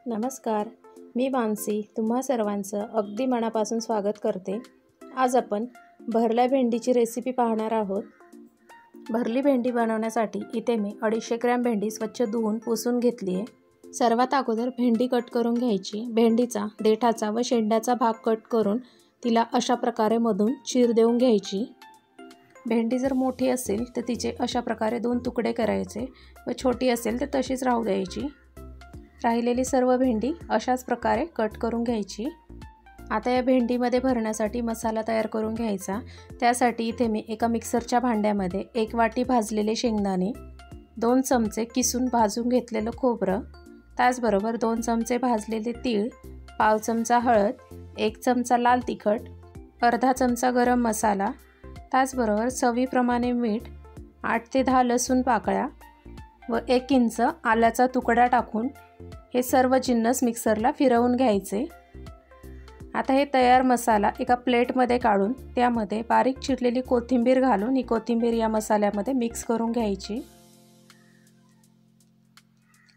नमस्कार, मी मानसी तुम्हा सर्वांचं अगदी मनापासून स्वागत करते। आज आपण भरल्या भेंडीची रेसिपी पाहणार आहोत। भरली भेंडी बनवण्यासाठी इथे मी 250 ग्रॅम भेंडी स्वच्छ धुवून पुसून घेतली आहे। सर्वात अगोदर भेंडी कट करून घ्यायची। भेंडीचा देठाचा व शेंड्याचा भाग कट करून तिला अशा प्रकारे मधून चीर देऊन घ्यायची। भेंडी जर मोठी असेल तर तिचे अशा प्रकारे 2 तुकडे करायचे व छोटी असेल तर तशीच राहू द्यायची। राहिलेली सर्व भेंडी अशाच प्रकारे कट करून घ्यायची। आता या भेंडीमध्ये भरण्यासाठी मसाला तयार करून घ्यायचा। त्यासाठी इथे मी एका मिक्सरच्या भांड्यामध्ये 1 वाटी भाजलेले शेंगदाणे, 2 चमचे किसून भाजून घेतलेलं खोबरं, त्याचबरोबर 2 चमचे भाजलेले तीळ, पाव चमचा हळद, 1 चमचा लाल तिखट, अर्धा चमचा गरम मसाला, त्याचबरोबर चवीप्रमाणे मीठ, 8 ते 10 लसूण पाकळ्या व 1 इंच आल्याचा तुकडा टाकून हे सर्व जिन्नस मिक्सरला फिरवून घ्यायचे। आता हे तयार मसाला एका प्लेटमध्ये काढून त्यामध्ये बारीक चिरलेली कोथिंबीर घालून ही कोथिंबीर या मसाल्यामध्ये मिक्स करून घ्यायची।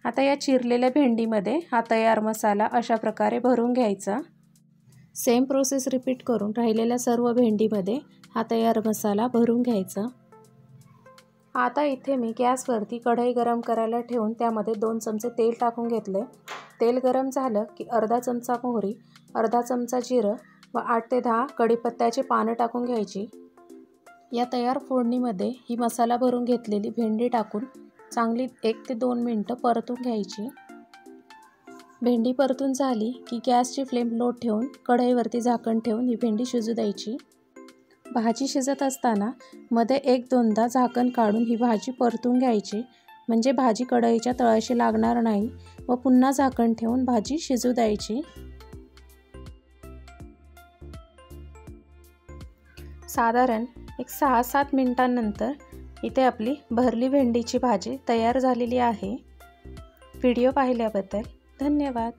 आता या चिरलेल्या भेंडीमध्ये हा तयार मसाला अशा प्रकारे भरून घ्यायचा। सेम प्रोसेस रिपीट करून राहिलेल्या सर्व भेंडीमध्ये हा तयार मसाला भरून घ्यायचा। आता इथे मी गॅसवरती कढई गरम करायला ठेवून त्यामध्ये 2 चमचे तेल टाकून घेतले। तेल गरम झालं की अर्धा चमचा मोहरी, अर्धा चमचा जिरं व 8 ते 10 कढीपत्त्याची पानं टाकून घ्यायची। या तयार फोडणीमध्ये ही मसाला भरून घेतलेली भेंडी टाकून चांगली 1 ते 2 मिनिटं परतून घ्यायची। भेंडी परतून झाली की गॅसची फ्लेम लो ठेवून कढईवरती झाकण ठेवून ही भेंडी शिजू द्यायची। भाजी शिजत असताना मध्ये 1-2दा झाकण काढून ही भाजी परतून घ्यायची, म्हणजे भाजी कढईच्या तळाशी लागणार नाही व पुन्हा झाकण ठेवून भाजी शिजू द्यायची। साधारण 6-7 मिनिटांनंतर इथे आपली भरली भेंडीची भाजी तयार झालेली आहे। व्हिडिओ पाहिल्याबद्दल धन्यवाद।